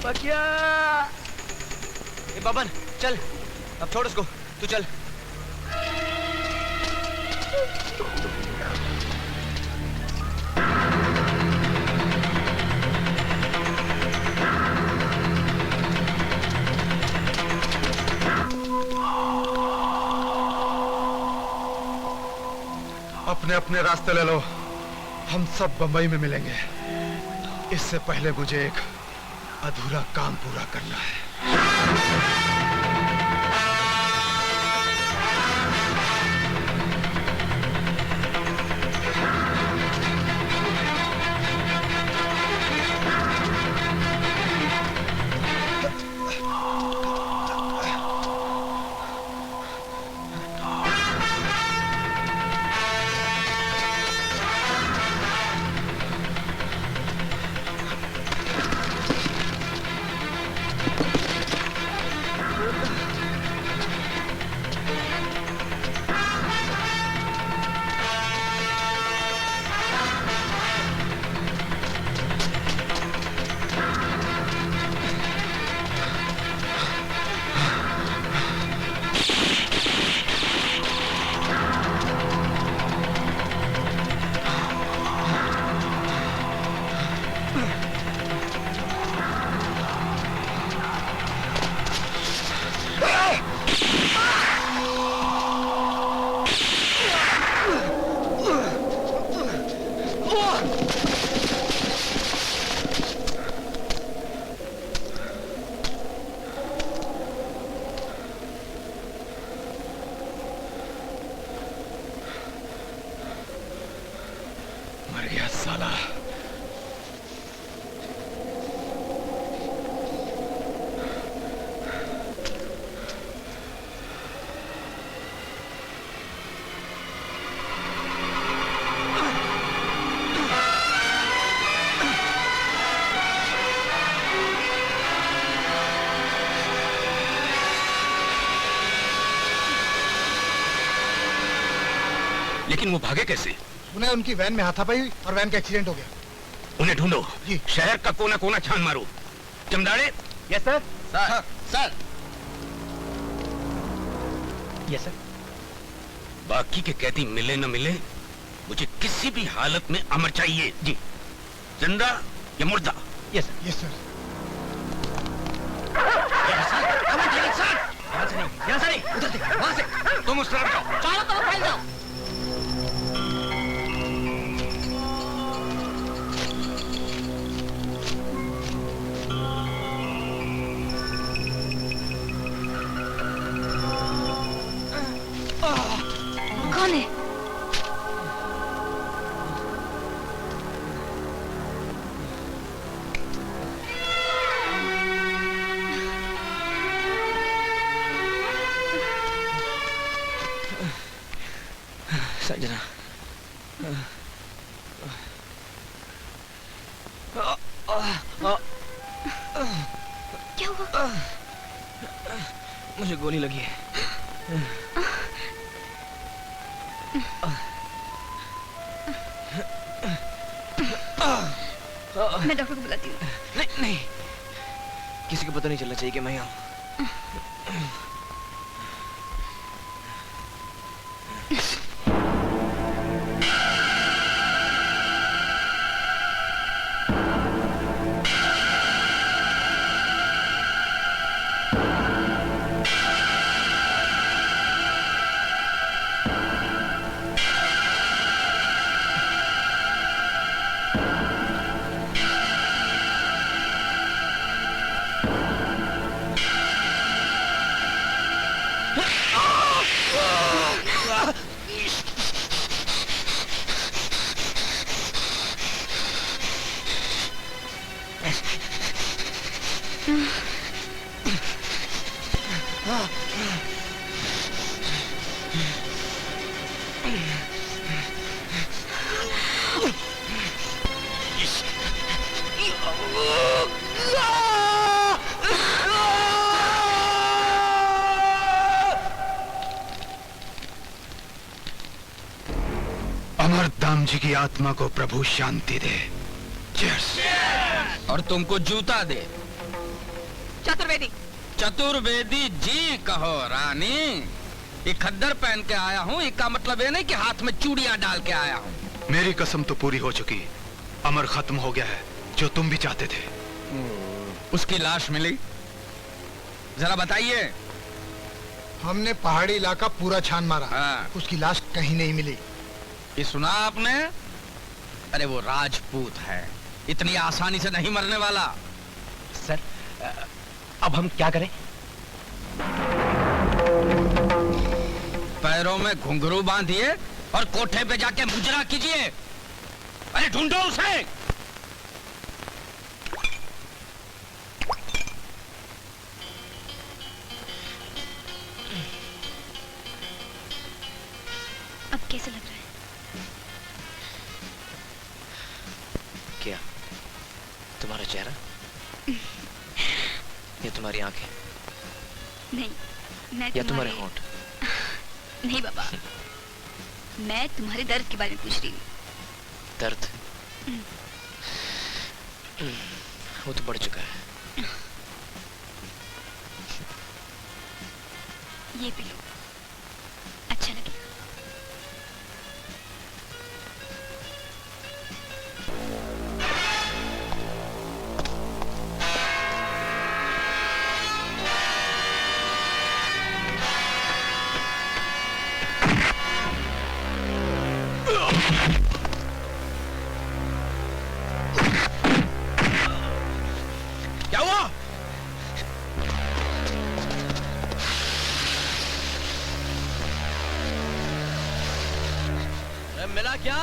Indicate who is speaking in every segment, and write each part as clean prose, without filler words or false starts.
Speaker 1: बकिया।
Speaker 2: बबन चल, अब छोड़ उसको, तू चल।
Speaker 3: अपने अपने रास्ते ले लो, हम सब बंबई में मिलेंगे। इससे पहले मुझे एक अधूरा काम पूरा करना है। मर गया साला।
Speaker 4: लेकिन वो भागे कैसे?
Speaker 3: उन्हें उनकी वैन में हाथापाई और वैन का एक्सीडेंट हो गया।
Speaker 4: उन्हें ढूंढो
Speaker 3: जी।
Speaker 4: शहर का कोना कोना छान मारो। Jamdade.
Speaker 2: Yes sir. Sir sir.
Speaker 1: Yes sir.
Speaker 4: बाकी के कैदी मिले न मिले, मुझे किसी भी हालत में अमर चाहिए। जी। जिंदा या मुर्दा?
Speaker 1: Yes sir.
Speaker 3: Yes sir.
Speaker 2: यहाँ से नहीं, उधर से, वहाँ से।
Speaker 4: तुम उस तरफ जाओ।
Speaker 2: चारों तरफ फैल जाओ।
Speaker 5: कौन है?
Speaker 2: संजना।
Speaker 5: क्या हुआ?
Speaker 2: मुझे गोली लगी है।
Speaker 5: मैं डॉक्टर को बुलाती हूँ।
Speaker 2: नहीं नहीं, किसी को पता नहीं चलना चाहिए कि मैं यहाँ हूँ।
Speaker 3: जी की आत्मा को प्रभु शांति दे। Cheers!
Speaker 4: और तुमको जूता दे।
Speaker 5: चतुर्वेदी।
Speaker 4: चतुर्वेदी जी कहो रानी। ये खद्दर पहन के आया हूँ, इसका मतलब ये नहीं कि हाथ में चूड़ियां डाल के आया हूँ।
Speaker 3: मेरी कसम तो पूरी हो चुकी। अमर खत्म हो गया है, जो तुम भी चाहते थे।
Speaker 4: उसकी लाश मिली? जरा बताइए।
Speaker 1: हमने पहाड़ी इलाका पूरा छान मारा।
Speaker 4: हाँ।
Speaker 1: उसकी लाश कहीं नहीं मिली।
Speaker 4: ये सुना आपने? अरे वो राजपूत है, इतनी आसानी से नहीं मरने वाला।
Speaker 2: सर, अब हम क्या करें?
Speaker 4: पैरों में घुंघरू बांधिए और कोठे पे जाके मुजरा कीजिए। अरे ढूंढो उसे।
Speaker 5: अब कैसे लग रहा है?
Speaker 2: क्या तुम्हारा चेहरा? या तुम्हारी आंखें?
Speaker 5: नहीं, मैं
Speaker 2: या तुम्हारे होंठ?
Speaker 5: नहीं बाबा, मैं तुम्हारे दर्द के बारे में पूछ रही हूँ।
Speaker 2: दर्द? वो तो बढ़ चुका है।
Speaker 5: ये पी लो, अच्छा लगेगा।
Speaker 4: क्या हुआ?
Speaker 2: मिला क्या?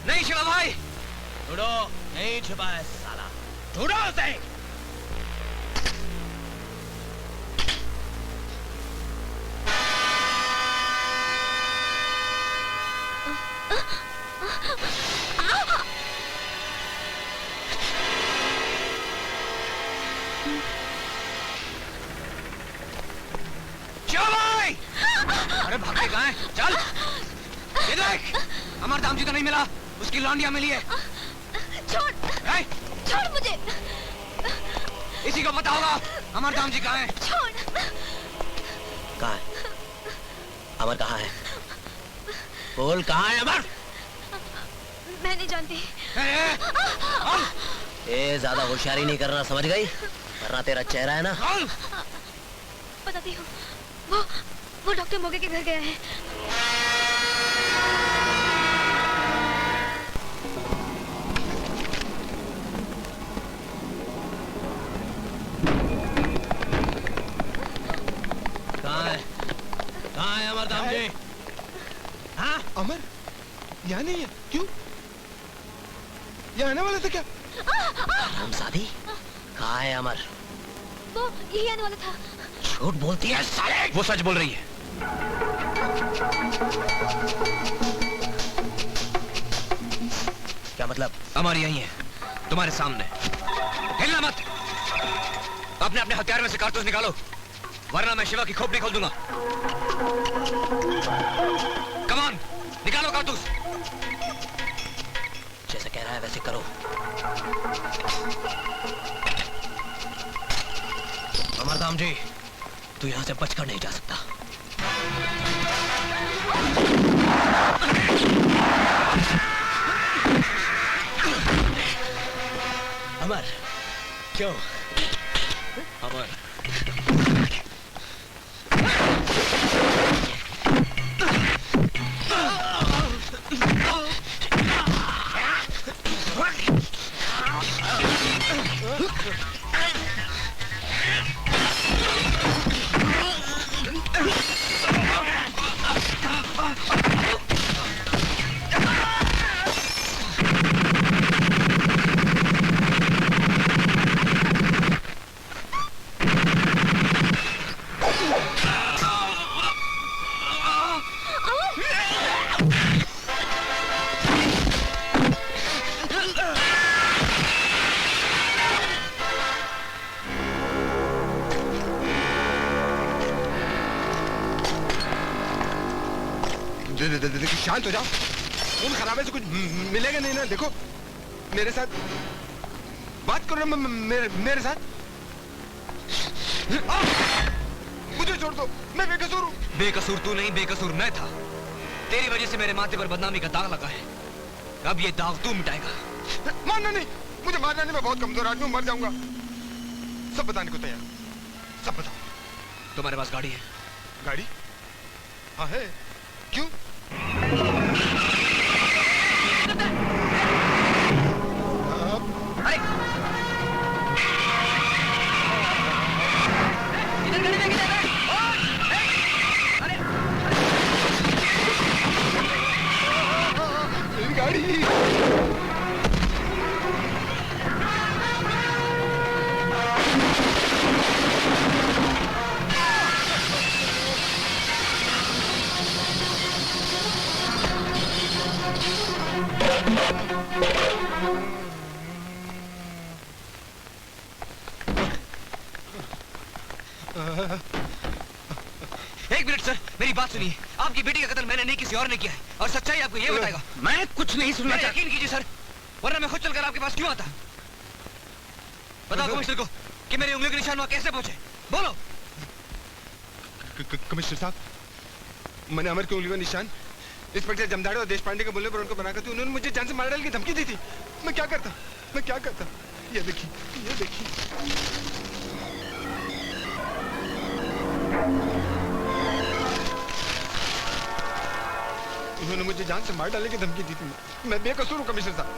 Speaker 2: नहीं शिवा भाई।
Speaker 4: ढूंढो, नहीं छुपा है साला। ढूंढो उसे।
Speaker 2: शिवा भाई! अरे भाग के कहाँ है? चल। ये देख, अमरधाम जी तो नहीं मिला, उसकी लौंडिया मिली है।
Speaker 5: छोड़,
Speaker 2: है?
Speaker 5: छोड़ मुझे।
Speaker 2: इसी को पता होगा अमरधाम जी कहाँ है।
Speaker 5: छोड़।
Speaker 2: कहाँ है? अमर कहाँ है? बोल कहाँ है अमर?
Speaker 5: मैं नहीं जानती।
Speaker 2: ए, ज्यादा होशियारी नहीं करना, समझ गई? वरना तेरा चेहरा है ना।
Speaker 5: बताती हूँ, वो डॉक्टर मोगे के घर गया है।
Speaker 2: कहाँ है अमरधाम जी? हाँ?
Speaker 1: अमर यहाँ नहीं है। क्यों? यहाँ आने वाला था क्या?
Speaker 2: हम शादी? कहाँ है अमर?
Speaker 5: वो यही आने वाला था।
Speaker 2: झूठ बोलती है साले। वो सच बोल रही है। क्या मतलब? अमर यही है, तुम्हारे सामने। हिलना मत। अपने अपने हथियार में से कारतूस निकालो, वरना मैं शिवा की खोपड़ी खोल दूंगा। कमान, निकालो कारतूस। जैसे कह रहा है वैसे करो। अमरधाम जी, तू यहां से बचकर नहीं जा सकता। अमर, क्यों? अमर,
Speaker 3: शांत हो जाओ।
Speaker 6: खून खराबे से कुछ मिलेगा नहीं ना। देखो मेरे साथ बात करो ना मेरे साथ। मुझे छोड़ दो, मैं बेकसूर हूँ।
Speaker 2: बेकसूर तू नहीं, बेकसूर मैं था। तेरी वजह से मेरे माथे पर बदनामी का दाग लगा है। अब ये दाग तू मिटाएगा।
Speaker 6: मारना नहीं, मुझे मारना नहीं, मैं बहुत कमजोर आदमी हूँ, मर जाऊंगा। सब बताने को तैयार, सब बताओ।
Speaker 2: तुम्हारे पास गाड़ी है?
Speaker 6: गाड़ी? हाँ है। क्यों?
Speaker 2: अरे इधर गाड़ी में किधर है? अरे
Speaker 6: मेरी गाड़ी।
Speaker 2: एक मिनट सर, मेरी बात सुनिए। आपकी बेटी का कत्ल मैंने नहीं, किसी और ने किया है, और सच्चाई आपको ये बताएगा।
Speaker 4: मैं कुछ नहीं सुनना
Speaker 2: मेरा
Speaker 4: चाहता।
Speaker 2: यकीन कीजिए सर, वरना मैं खुद चलकर आपके पास क्यों आता। बताओ कमिश्नर को कि मेरी उंगलियों के निशान वहां कैसे पहुंचे। बोलो।
Speaker 6: कमिश्नर साहब, मैंने अमर की उंगली का निशान इंस्पेक्टर जमदाड़े और देश पांडे के बोलने पर उनको बनाकर थी। उन्होंने मुझे जान से मार डालने की धमकी दी थी। मैं क्या करता, मैं क्या करता। ये देखिए, ये देखिए। उन्होंने मुझे जान से मार डालने की धमकी दी थी। मैं बेकसूर हूँ कमिश्नर साहब।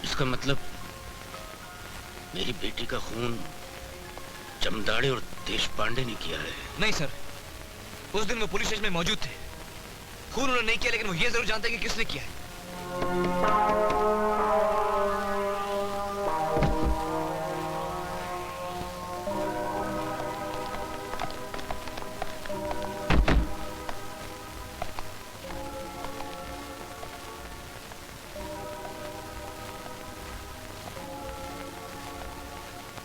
Speaker 4: इसका मतलब मेरी बेटी का खून जमदाड़े और देश पांडे ने किया है?
Speaker 2: नहीं सर, उस दिन वो पुलिस स्टेशन में मौजूद थे। खून उन्होंने नहीं किया, लेकिन वो ये जरूर जानते हैं कि किसने किया है।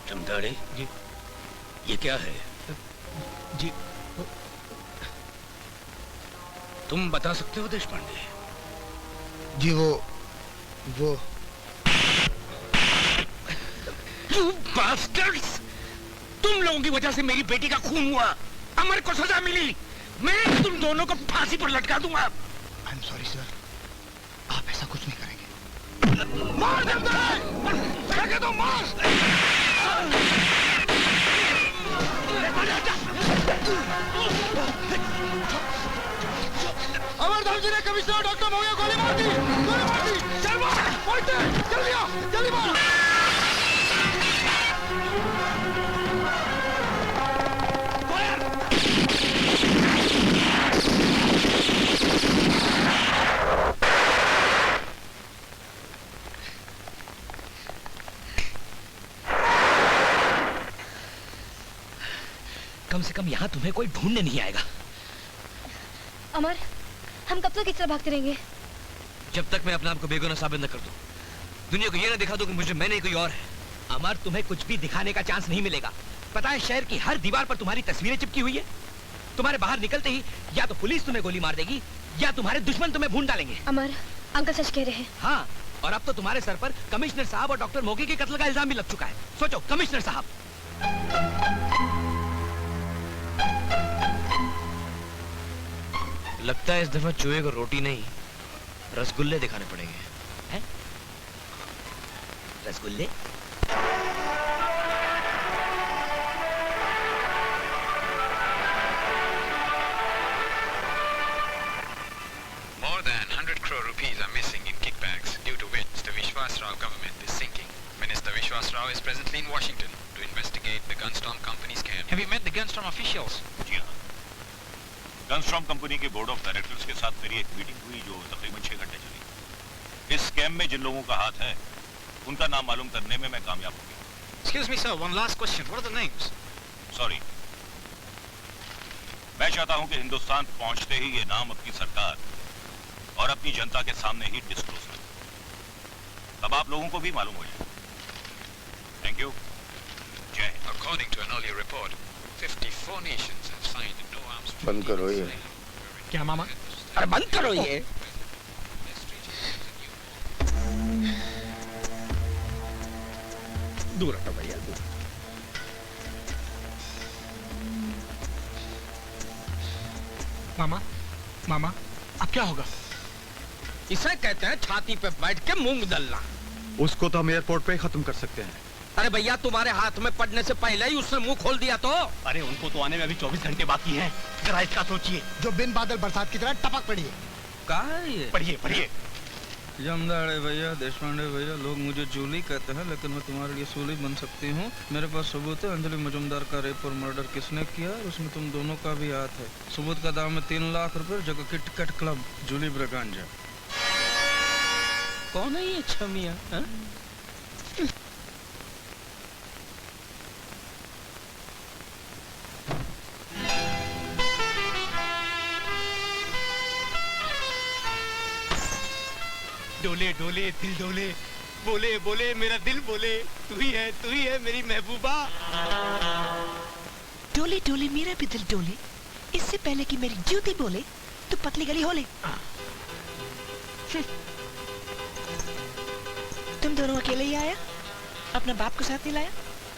Speaker 4: जमदाड़े
Speaker 2: जी।
Speaker 4: ये क्या है?
Speaker 2: जी
Speaker 4: तुम बता सकते हो देश पांडे?
Speaker 1: जी वो
Speaker 4: You bastards! तुम लोगों की वजह से मेरी बेटी का खून हुआ। अमर को सजा मिली। मैं तुम दोनों को फांसी पर लटका दूंगा।
Speaker 1: आई एम सॉरी सर, आप ऐसा कुछ नहीं करेंगे।
Speaker 6: मार दे दो, मार। अमरधाम जी ने कमिश्नर डॉक्टर मोगे गोली मार दी, गोली मार दी। चल मार, पहुंचते, जल्दी आओ, जल्दी मार।
Speaker 2: कम से कम यहाँ तुम्हें कोई ढूंढने नहीं आएगा।
Speaker 5: अमर, हम कब तक इस तरह भागते रहेंगे?
Speaker 2: जब तक मैं अपने आप को बेगुनाह साबित न कर दूं, दुनिया को ये ना दिखा दूं कि मुझे मैं नहीं कोई और है।
Speaker 7: अमर, तुम्हें कुछ भी दिखाने का चांस नहीं मिलेगा। पता है शहर की हर दीवार पर तुम्हारी तस्वीरें चिपकी हुई है। तुम्हारे बाहर निकलते ही या तो पुलिस तुम्हें गोली मार देगी या तुम्हारे दुश्मन तुम्हें भून डालेंगे।
Speaker 5: अमर, अंकल सच कह रहे हैं।
Speaker 7: हाँ, और अब तो तुम्हारे सर पर कमिश्नर साहब और डॉक्टर मोगे के कत्ल का इल्जाम भी लग चुका है। सोचो कमिश्नर साहब।
Speaker 2: लगता है इस दफा चूहे को रोटी नहीं, रसगुल्ले दिखाने पड़ेंगे।
Speaker 7: हैं? रसगुल्ले?
Speaker 8: More than 100 crore rupees are missing in kickbacks, due to which the Vishwas Rao government is sinking. Minister Vishwas Rao is presently in Washington to investigate the Gunstorm Company scam. Have you met the Gunstorm officials?
Speaker 9: जी हाँ, गनस्टॉर्म company के board of directors के साथ मेरी एक meeting हुई जो तकरीबन 6 घंटे चली। इस स्कैम में जिन लोगों का हाथ है उनका नाम मालूम करने में मैं कामयाब हो गया।
Speaker 8: Excuse me, sir. One last question. What are the names?
Speaker 9: Sorry, मैं चाहता हूं कि हिंदुस्तान पहुंचते ही ये नाम अपनी सरकार और अपनी जनता के सामने ही डिस्क्लोज करें, तब आप लोगों को भी मालूम हो जाए। Thank you. जय Hind.
Speaker 8: According to an earlier report, 54 nations have signed
Speaker 6: बंद करो ये।
Speaker 4: क्या मामा? अरे बंद करो ये। दूर हटो भैया, दूर। मामा, मामा, अब क्या होगा? इसे कहते हैं छाती पे बैठ के मूंग दलना।
Speaker 3: उसको तो हम एयरपोर्ट पे ही खत्म कर सकते हैं।
Speaker 4: अरे भैया, तुम्हारे हाथ में पड़ने से पहले ही उसने मुंह खोल दिया तो।
Speaker 7: अरे उनको तो आने में अभी 24 घंटे बाकी हैं। जरा इसका सोचिए।
Speaker 1: जो बिन बादल बरसात की तरह टपक पड़ी है।
Speaker 2: कहा है ये?
Speaker 7: पढ़िए पढ़िए।
Speaker 10: जमदाड़े भैया, देशपांडे भैया, लोग मुझे जूली कहते हैं, लेकिन मैं तुम्हारे लिए सूली बन सकती हूँ। मेरे पास सबूत है। अंजलि मजुमदार का रेप और मर्डर किसने किया, उसमें तुम दोनों का भी हाथ है। सबूत का दाम है 3 लाख रुपए, जगह की टिकट क्लब, जूली ब्रगांजा।
Speaker 4: कौन है ये छमिया? डोले डोले दिल डोले, बोले बोले मेरा दिल बोले, तू ही है मेरी महबूबा।
Speaker 11: डोले डोले मेरा भी दिल डोले, इससे पहले कि मेरी जूती बोले तो पतली गली होले। तुम दोनों अकेले ही आया? अपना बाप को साथ नहीं लाया?